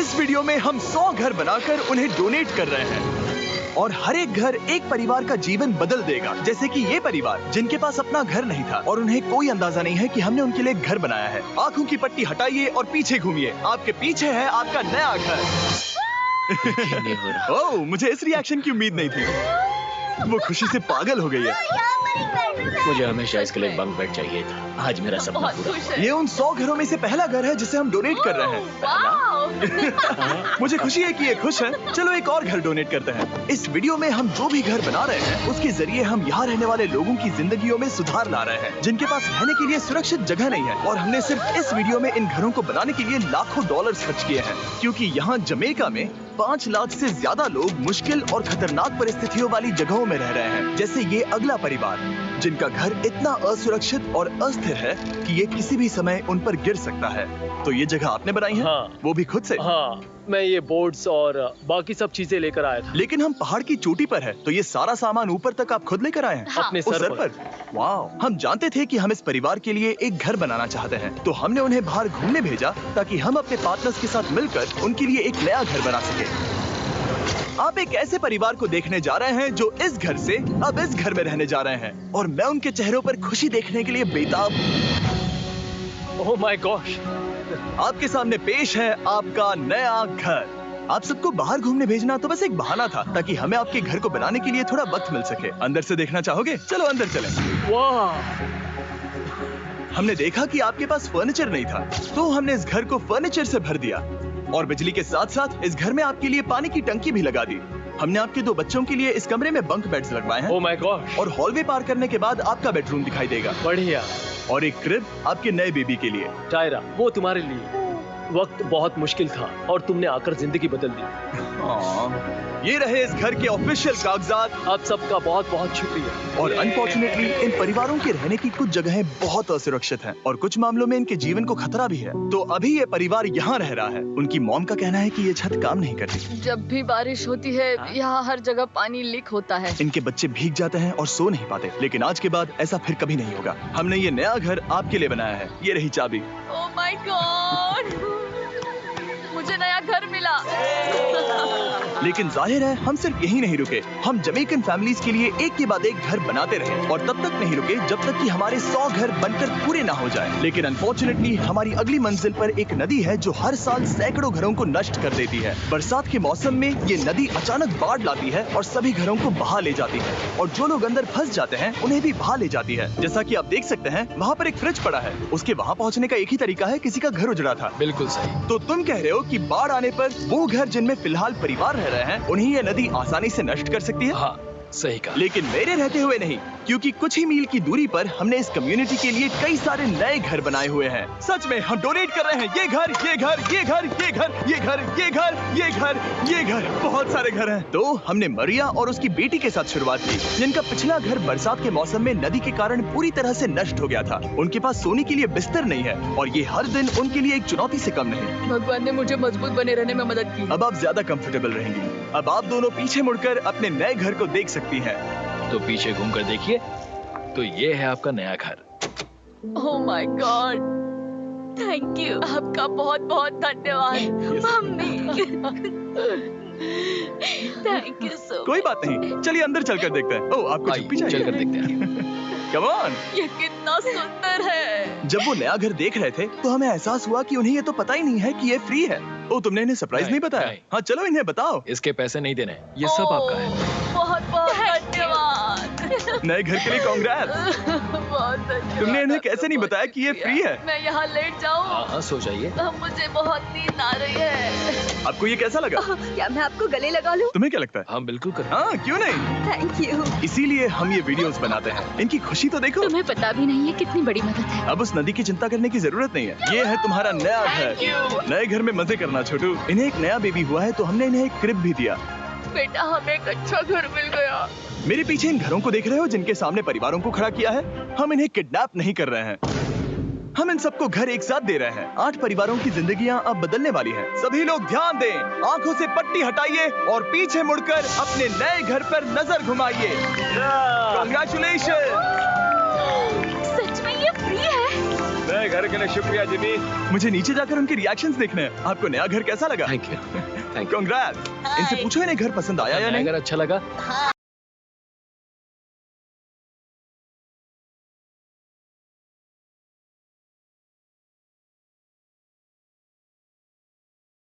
इस वीडियो में हम 100 घर बनाकर उन्हें डोनेट कर रहे हैं और हर एक घर एक परिवार का जीवन बदल देगा। जैसे कि ये परिवार जिनके पास अपना घर नहीं था और उन्हें कोई अंदाजा नहीं है कि हमने उनके लिए घर बनाया है। आंखों की पट्टी हटाइए और पीछे घूमिए। आपके पीछे है आपका नया घर। ओह, मुझे इस रिएक्शन की उम्मीद नहीं थी। वो खुशी से पागल हो गई है। मुझे हमेशा इसके लिए बंक बेड चाहिए था। आज मेरा सपना पूरा। ये उन 100 घरों में से पहला घर है जिसे हम डोनेट कर रहे हैं। मुझे खुशी है कि ये खुश है। चलो एक और घर डोनेट करते हैं। इस वीडियो में हम जो भी घर बना रहे हैं उसके जरिए हम यहाँ रहने वाले लोगों की जिंदगियों में सुधार ला रहे हैं जिनके पास रहने के लिए सुरक्षित जगह नहीं है। और हमने सिर्फ इस वीडियो में इन घरों को बनाने के लिए लाखों डॉलर्स खर्च किए हैं, क्योंकि यहाँ जमैका में 5 लाख से ज्यादा लोग मुश्किल और खतरनाक परिस्थितियों वाली जगहों में रह रहे हैं। जैसे ये अगला परिवार जिनका घर इतना असुरक्षित और अस्थिर है कि ये किसी भी समय उन पर गिर सकता है। तो ये जगह आपने बनाई है? हाँ। वो भी खुद से? हाँ, मैं ये बोर्ड्स और बाकी सब चीजें लेकर आया था। लेकिन हम पहाड़ की चोटी पर है, तो ये सारा सामान ऊपर तक आप खुद लेकर आए हैं? हाँ। अपने सर पर। वाह! हम जानते थे कि हम इस परिवार के लिए एक घर बनाना चाहते हैं, तो हमने उन्हें बाहर घूमने भेजा ताकि हम अपने पार्टनर्स के साथ मिलकर उनके लिए एक नया घर बना सके। आप एक ऐसे परिवार को देखने जा रहे हैं जो इस घर से अब इस घर में रहने जा रहे हैं, और मैं उनके चेहरों पर खुशी देखने के लिए बेताब हूं। Oh my gosh! आपके सामने पेश है आपका नया घर। आप सबको बाहर घूमने भेजना तो बस एक बहाना था ताकि हमें आपके घर को बनाने के लिए थोड़ा वक्त मिल सके। अंदर से देखना चाहोगे? चलो अंदर चलें। वाह! हमने देखा कि आपके पास फर्नीचर नहीं था, तो हमने इस घर को फर्नीचर से भर दिया और बिजली के साथ साथ इस घर में आपके लिए पानी की टंकी भी लगा दी। हमने आपके 2 बच्चों के लिए इस कमरे में बंक बेड्स लगवाए हैं। Oh my gosh! और हॉलवे पार करने के बाद आपका बेडरूम दिखाई देगा। बढ़िया। और एक क्रिब आपके नए बेबी के लिए। टायरा, वो तुम्हारे लिए। वक्त बहुत मुश्किल था और तुमने आकर जिंदगी बदल दी। ये रहे इस घर के ऑफिशियल कागजात। आप सबका बहुत बहुत शुक्रिया। और अनफॉर्चुनेटली इन परिवारों के रहने की कुछ जगहें बहुत असुरक्षित हैं और कुछ मामलों में इनके जीवन को खतरा भी है। तो अभी ये परिवार यहाँ रह रहा है। उनकी मॉम का कहना है कि ये छत काम नहीं करती। जब भी बारिश होती है यहाँ हर जगह पानी लीक होता है। इनके बच्चे भीग जाते हैं और सो नहीं पाते, लेकिन आज के बाद ऐसा फिर कभी नहीं होगा। हमने ये नया घर आपके लिए बनाया है। ये रही चाबी। ओह माय गॉड, मुझे नया घर मिला। लेकिन जाहिर है हम सिर्फ यही नहीं रुके। हम जमैकन फैमिलीज के लिए एक के बाद एक घर बनाते रहे और तब तक नहीं रुके जब तक कि हमारे 100 घर बनकर पूरे ना हो जाए। लेकिन अनफॉर्चुनेटली हमारी अगली मंजिल पर एक नदी है जो हर साल सैकड़ों घरों को नष्ट कर देती है। बरसात के मौसम में ये नदी अचानक बाढ़ लाती है और सभी घरों को बहा ले जाती है, और जो लोग अंदर फंस जाते हैं उन्हें भी बहा ले जाती है। जैसा कि आप देख सकते हैं वहाँ पर एक फ्रिज पड़ा है। उसके वहाँ पहुँचने का एक ही तरीका है, किसी का घर उजड़ा था। बिल्कुल सही। तो तुम कह रहे हो कि बाढ़ आने पर वो घर जिनमें फिलहाल परिवार रह रहे हैं उन्हें ये नदी आसानी से नष्ट कर सकती है? हाँ, सही कहा। लेकिन मेरे रहते हुए नहीं, क्योंकि कुछ ही मील की दूरी पर हमने इस कम्युनिटी के लिए कई सारे नए घर बनाए हुए हैं। सच में हम डोनेट कर रहे हैं। ये घर, ये घर, ये घर, ये घर, ये घर, ये घर, ये घर, ये घर, बहुत सारे घर हैं। तो हमने मरिया और उसकी बेटी के साथ शुरुआत की, जिनका पिछला घर बरसात के मौसम में नदी के कारण पूरी तरह से नष्ट हो गया था। उनके पास सोने के लिए बिस्तर नहीं है और ये हर दिन उनके लिए एक चुनौती से कम नहीं। भगवान ने मुझे मजबूत बने रहने में मदद की। अब आप ज्यादा कंफर्टेबल रहेंगी। अब आप दोनों पीछे मुड़कर अपने नए घर को देख सकती हैं। तो पीछे घूमकर देखिए, तो ये है आपका नया घर। Oh my God, thank you. आपका बहुत बहुत धन्यवाद मम्मी। Thank you so. कोई बात नहीं, चलिए अंदर चलकर देखते हैं। ओह, आपको छुट्टी चाहिए? चलकर देखते हैं। Come on. ये कितना सुंदर है। जब वो नया घर देख रहे थे तो हमें एहसास हुआ कि उन्हें ये तो पता ही नहीं है कि ये फ्री है। ओ, तुमने इन्हें सरप्राइज नहीं बताया? नहीं। हाँ, चलो इन्हें बताओ। इसके पैसे नहीं देने, ये सब आपका है। बहुत बहुत धन्यवाद। नए घर के लिए कांग्रेस। बहुत धन्यवाद। तुमने इन्हें कैसे नहीं बताया कि ये फ्री है? मैं यहाँ लेट जाऊँ? हाँ, सो जाइए। मुझे बहुत नींद आ रही है। आपको ये कैसा लगा? क्या मैं आपको गले लगा लूं? तुम्हें क्या लगता है? हम बिल्कुल करें। हाँ, क्यों नहीं? Thank you. इसीलिए हम ये वीडियोस बनाते हैं। इनकी खुशी तो देखो। तुम्हें पता भी नहीं है कितनी बड़ी मदद है। अब उस नदी की चिंता करने की जरूरत नहीं है। ये है तुम्हारा नया घर। नए घर में मजे करना छोटू। इन्हें एक नया बेबी हुआ है तो हमने इन्हें एक क्रिब भी दिया। बेटा, हमें एक अच्छा घर मिल गया। मेरे पीछे इन घरों को देख रहे हो जिनके सामने परिवारों को खड़ा किया है? हम इन्हें किडनैप नहीं कर रहे हैं, हम इन सबको घर एक साथ दे रहे हैं। 8 परिवारों की जिंदगियां अब बदलने वाली हैं। सभी लोग ध्यान दें, आंखों से पट्टी हटाइए और पीछे मुड़कर अपने नए घर पर नजर घुमाइए। कांग्रेचुलेशन। सच में ये फ्री है? मैं नए घर के लिए शुक्रिया जिमी। मुझे नीचे जाकर उनके रिएक्शंस देखने हैं। आपको नया घर कैसा लगा? Thank you. Congrats! इनसे पूछो इन्हें घर पसंद आया या नया नहीं? घर अच्छा लगा?